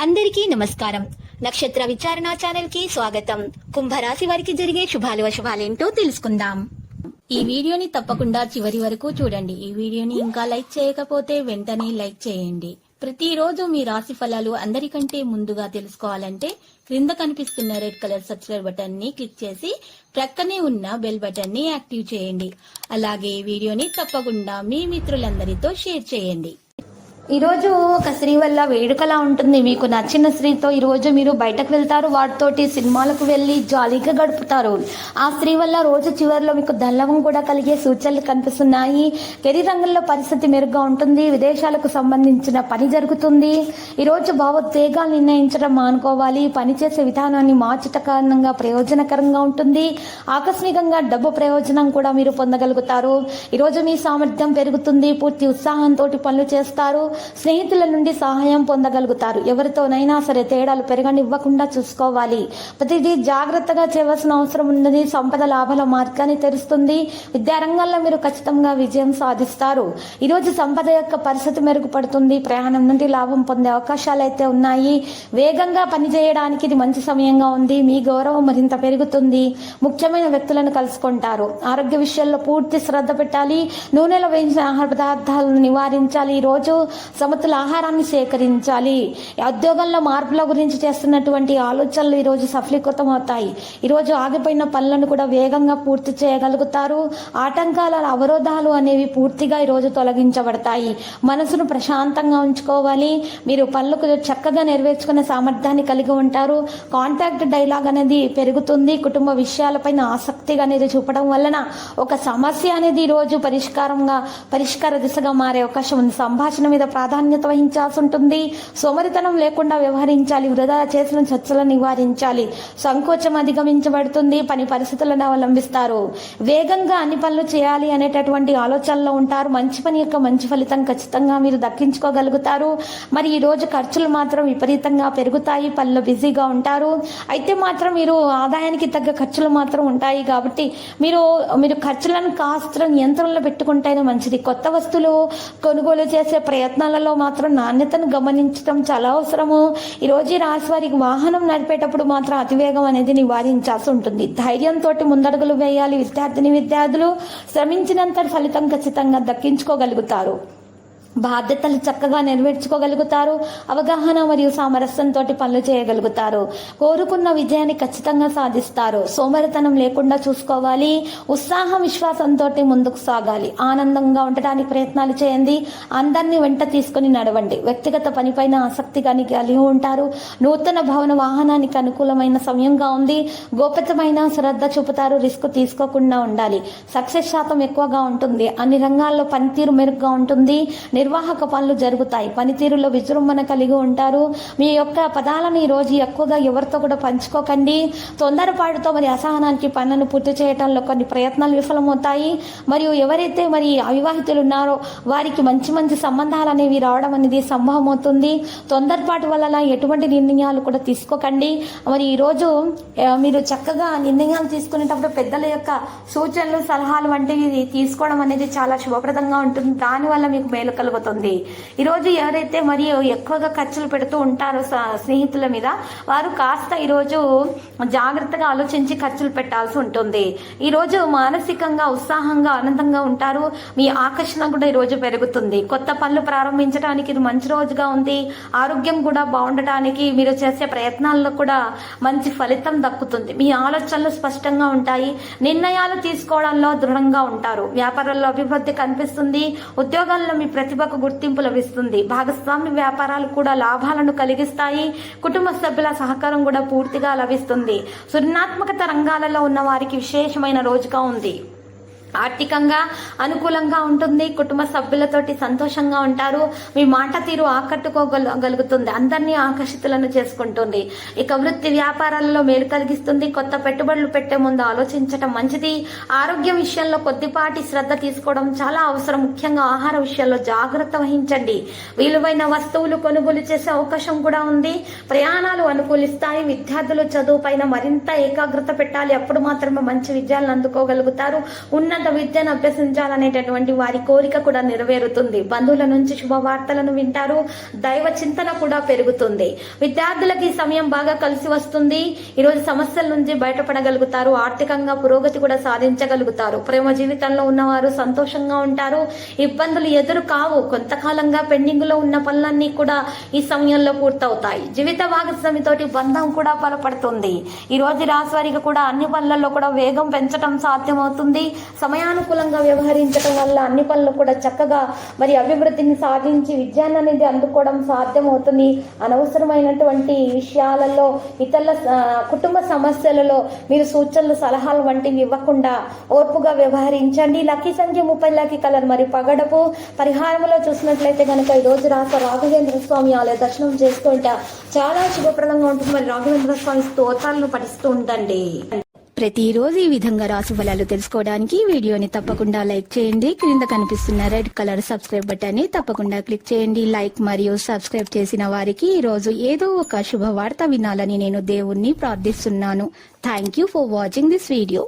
అందరికీ నమస్కారం. నక్షత్ర విచారణ ఛానల్ కి స్వాగతం. కుంభరాశి వారికి జరిగే శుభాలు అశుభాలేంటో తెలుసుకుందాం. ఈ వీడియోని తప్పకుండా చివరి వరకు చూడండి. ఈ వీడియోని ఇంకా లైక్ చేయకపోతే వెంటనే లైక్ చేయండి. ప్రతిరోజు మీ రాశి ఫలాలు అందరికంటే ముందుగా తెలుసుకోవాలంటే క్రింద కనిపిస్తున్న రెడ్ కలర్ సబ్స్క్రైబ్ బటన్ ని క్లిక్ చేసి ప్రక్కనే ఉన్న బెల్ బటన్ ని యాక్టివ్ చేయండి. అలాగే ఈ వీడియోని తప్పకుండా మీ మిత్రులందరితో షేర్ చేయండి. ఈరోజు ఒక స్త్రీ వల్ల వేడుకలా ఉంటుంది. మీకు నచ్చిన స్త్రీతో ఈరోజు మీరు బయటకు వెళ్తారు, వాటితోటి సినిమాలకు వెళ్ళి జాలీగా గడుపుతారు. ఆ స్త్రీ వల్ల రోజు చివరిలో మీకు ధనలాభం కూడా కలిగే సూచనలు కనిపిస్తున్నాయి. కెరీర్ రంగంలో పరిస్థితి మెరుగ్గా ఉంటుంది. విదేశాలకు సంబంధించిన పని జరుగుతుంది. ఈరోజు భావోద్వేగాలు నిర్ణయించడం మానుకోవాలి. పనిచేసే విధానాన్ని మార్చట కారణంగా ప్రయోజనకరంగా ఉంటుంది. ఆకస్మికంగా డబ్బు ప్రయోజనం కూడా మీరు పొందగలుగుతారు. ఈరోజు మీ సామర్థ్యం పెరుగుతుంది. పూర్తి ఉత్సాహంతో పనులు చేస్తారు. స్నేహితుల నుండి సహాయం పొందగలుగుతారు. ఎవరితోనైనా సరే తేడాలు పెరగనివ్వకుండా చూసుకోవాలి. ప్రతిదీ జాగ్రత్తగా చేయవలసిన అవసరం ఉన్నది. సంపద లాభాల మార్గాన్ని తెరుస్తుంది. విద్యారంగంలో మీరు ఖచ్చితంగా విజయం సాధిస్తారు. ఈరోజు సంపద యొక్క పరిస్థితి మెరుగుపడుతుంది. ప్రయాణం నుండి లాభం పొందే అవకాశాలు అయితే ఉన్నాయి. వేగంగా పనిచేయడానికి ఇది మంచి సమయంగా ఉంది. మీ గౌరవం మరింత పెరుగుతుంది. ముఖ్యమైన వ్యక్తులను కలుసుకుంటారు. ఆరోగ్య విషయాల్లో పూర్తి శ్రద్ధ పెట్టాలి. నూనెలో వేయించిన ఆహార పదార్థాలను నివారించాలి. ఈరోజు సమతుల ఆహారాన్ని సేకరించాలి. ఉద్యోగంలో మార్పుల గురించి చేస్తున్నటువంటి ఆలోచనలు ఈరోజు సఫలీకృతం అవుతాయి. ఈరోజు ఆగిపోయిన పనులను కూడా వేగంగా పూర్తి చేయగలుగుతారు. ఆటంకాల అవరోధాలు అనేవి పూర్తిగా ఈరోజు తొలగించబడతాయి. మనసును ప్రశాంతంగా ఉంచుకోవాలి. మీరు పనులకు చక్కగా నెరవేర్చుకునే సామర్థ్యాన్ని కలిగి ఉంటారు. కాంటాక్ట్ డైలాగ్ అనేది పెరుగుతుంది. కుటుంబ విషయాలపైన ఆసక్తిగా అనేది చూపడం వలన ఒక సమస్య అనేది ఈరోజు పరిష్కార దిశగా మారే అవకాశం ఉంది. సంభాషణ మీద ప్రాధాన్యత వహించాల్సి ఉంటుంది. సోమరితనం లేకుండా వ్యవహరించాలి. వృధా చేసిన చర్చలను నివారించాలి. సంకోచం అధిగమించబడుతుంది. పని పరిస్థితులను అవలంబిస్తారు. వేగంగా అన్ని పనులు చేయాలి అనేటటువంటి ఆలోచనలో ఉంటారు. మంచి పని యొక్క మంచి ఫలితం ఖచ్చితంగా మీరు దక్కించుకోగలుగుతారు. మరి ఈ రోజు ఖర్చులు మాత్రం విపరీతంగా పెరుగుతాయి. పనులు బిజీగా ఉంటారు. అయితే మాత్రం మీరు ఆదాయానికి తగ్గ ఖర్చులు మాత్రం ఉంటాయి. కాబట్టి మీరు ఖర్చులను కాస్త నియంత్రణలో పెట్టుకుంటేనే మంచిది. కొత్త వస్తువులు కొనుగోలు చేసే ప్రయత్నాలలో మాత్రం నాణ్యతను గమనించడం చాలా అవసరము. ఈరోజు ఈ రాశి వారికి వాహనం నడిపేటప్పుడు మాత్రం అతివేగం అనేది నివారించాల్సి ఉంటుంది. ధైర్యంతో ముందడుగులు వేయాలి. విద్యార్థులు శ్రమించినంత ఫలితం ఖచ్చితంగా దక్కించుకోగలుగుతారు. బాధ్యతలు చక్కగా నెరవేర్చుకోగలుగుతారు. అవగాహన మరియు సామరస్యంతో పనులు చేయగలుగుతారు. కోరుకున్న విజయాన్ని ఖచ్చితంగా సాధిస్తారు. సోమరితనం లేకుండా చూసుకోవాలి. ఉత్సాహం విశ్వాసంతో ముందుకు సాగాలి. ఆనందంగా ఉండటానికి ప్రయత్నాలు చేయండి. అందరినీ వెంట తీసుకుని నడవండి. వ్యక్తిగత పనిపైన ఆసక్తిగా కలిగి ఉంటారు. నూతన భవన వాహనానికి అనుకూలమైన సమయంగా ఉంది. గోప్యతమైన శ్రద్ధ చూపుతారు. రిస్క్ తీసుకోకుండా ఉండాలి. సక్సెస్ శాతం ఎక్కువగా ఉంటుంది. అన్ని రంగాల్లో పనితీరు మెరుగ్గా ఉంటుంది. నిర్వాహక పనులు జరుగుతాయి. పనితీరులో విజృంభణ కలిగి ఉంటారు. మీ యొక్క పదాలను ఈ రోజు ఎక్కువగా ఎవరితో కూడా పంచుకోకండి. తొందరపాటుతో మరి అసహనానికి పనులను పూర్తి చేయడంలో కొన్ని ప్రయత్నాలు విఫలమవుతాయి. మరియు ఎవరైతే మరి అవివాహితులు ఉన్నారో వారికి మంచి మంచి సంబంధాలు అనేవి రావడం అనేది సంభవం అవుతుంది. తొందరపాటు వల్ల ఎటువంటి నిర్ణయాలు కూడా తీసుకోకండి. మరి ఈరోజు మీరు చక్కగా నిర్ణయాలు తీసుకునేటప్పుడు పెద్దల యొక్క సూచనలు సలహాలు వంటివి తీసుకోవడం అనేది చాలా శుభప్రదంగా ఉంటుంది. దానివల్ల మీకు మేలు కలుగుతుంది. ఈరోజు ఎవరైతే మరి ఎక్కువగా ఖర్చులు పెడుతూ ఉంటారో స్నేహితుల మీద వారు కాస్త ఈరోజు జాగ్రత్తగా ఆలోచించి ఖర్చులు పెట్టాల్సి ఉంటుంది. ఈరోజు మానసికంగా ఉత్సాహంగా ఆనందంగా ఉంటారు. మీ ఆకర్షణ కూడా ఈరోజు పెరుగుతుంది. కొత్త పనులు ప్రారంభించడానికి ఇది మంచి రోజుగా ఉంది. ఆరోగ్యం కూడా బాగుండటానికి మీరు చేసే ప్రయత్నాల్లో కూడా మంచి ఫలితం దక్కుతుంది. మీ ఆలోచనలు స్పష్టంగా ఉంటాయి. నిర్ణయాలు తీసుకోవడంలో దృఢంగా ఉంటారు. వ్యాపారంలో అభివృద్ధి కనిపిస్తుంది. ఉద్యోగాల్లో మీ ప్రతిభకు గుర్తింపు లభిస్తుంది. భాగస్వామ్య వ్యాపారాలు కూడా లాభాలను కలిగిస్తాయి. కుటుంబ సభ్యుల సహకారం కూడా పూర్తిగా లభిస్తుంది. సృజనాత్మకత రంగాలలో ఉన్న వారికి విశేషమైన రోజుగా ఉంది. ఆర్థికంగా అనుకూలంగా ఉంటుంది. కుటుంబ సభ్యులతోటి సంతోషంగా ఉంటారు. మీ మాట తీరు ఆకట్టుకోగలుగుతుంది. అందరినీ ఆకర్షితులను చేసుకుంటుంది. ఇక వృత్తి వ్యాపారాలలో మేలు కలిగిస్తుంది. కొత్త పెట్టుబడులు పెట్టే ముందు ఆలోచించడం మంచిది. ఆరోగ్యం విషయంలో కొద్దిపాటి శ్రద్ధ తీసుకోవడం చాలా అవసరం. ముఖ్యంగా ఆహార విషయాల్లో జాగ్రత్త వహించండి. విలువైన వస్తువులు కొనుగోలు చేసే అవకాశం కూడా ఉంది. ప్రయాణాలు అనుకూలిస్తాయి. విద్యార్థులు చదువు పైన మరింత ఏకాగ్రత పెట్టాలి. అప్పుడు మాత్రమే మంచి విజయాలను అందుకోగలుగుతారు. ఉన్నత ఉన్నత విద్యను అభ్యసించాలనేటటువంటి వారి కోరిక కూడా నెరవేరుతుంది. బంధువుల నుంచి శుభవార్తలను వింటారు. దైవ చింతన కూడా పెరుగుతుంది. విద్యార్థులకి ఈ సమయం బాగా కలిసి వస్తుంది. ఈరోజు సమస్యల నుంచి బయటపడగలుగుతారు. ఆర్థికంగా పురోగతి కూడా సాధించగలుగుతారు. ప్రేమ జీవితంలో ఉన్నవారు సంతోషంగా ఉంటారు. ఇబ్బందులు ఎదురు కావు. కొంతకాలంగా పెండింగ్ లో ఉన్న పనులన్నీ కూడా ఈ సమయంలో పూర్తవుతాయి. జీవిత భాగస్వామితోటి బంధం కూడా బలపడుతుంది. ఈ రోజు రాశి వారికి కూడా అన్ని పనులలో కూడా వేగం పెంచడం సాధ్యమవుతుంది. సమయానుకూలంగా వ్యవహరించడం వల్ల అన్ని పనులు కూడా చక్కగా అభివృద్ధిని సాధించి విజయాన్ని అనేది అందుకోవడం సాధ్యమవుతుంది. అనవసరమైనటువంటి విషయాలలో ఇతరుల కుటుంబ సమస్యలలో మీరు సూచనలు సలహాలు వంటివి ఇవ్వకుండా ఓర్పుగా వ్యవహరించండి. లక్కీ సంఖ్య 30, లక్కీ కలర్ పగడపు. పరిహారంలో చూసినట్లయితే కనుక ఈ రోజు రాష్ట్ర రాఘవేంద్ర స్వామి ఆలయ దర్శనం చేసుకుంటా చాలా శుభప్రదంగా ఉంటుంది. రాఘవేంద్ర స్వామి స్తోత్రాలను పఠిస్తూ ఉండండి. ప్రతిరోజు ఈ విధంగా రాశి ఫలాలు తెలుసుకోవడానికి వీడియోని తప్పకుండా లైక్ చేయండి. క్రింద కనిపిస్తున్న రెడ్ కలర్ సబ్స్క్రైబ్ బటన్ ని తప్పకుండా క్లిక్ చేయండి. లైక్ మరియు సబ్స్క్రైబ్ చేసిన వారికి ఈ రోజు ఏదో ఒక శుభవార్త వినాలని నేను దేవుణ్ణి ప్రార్థిస్తున్నాను. Thank you for watching this video.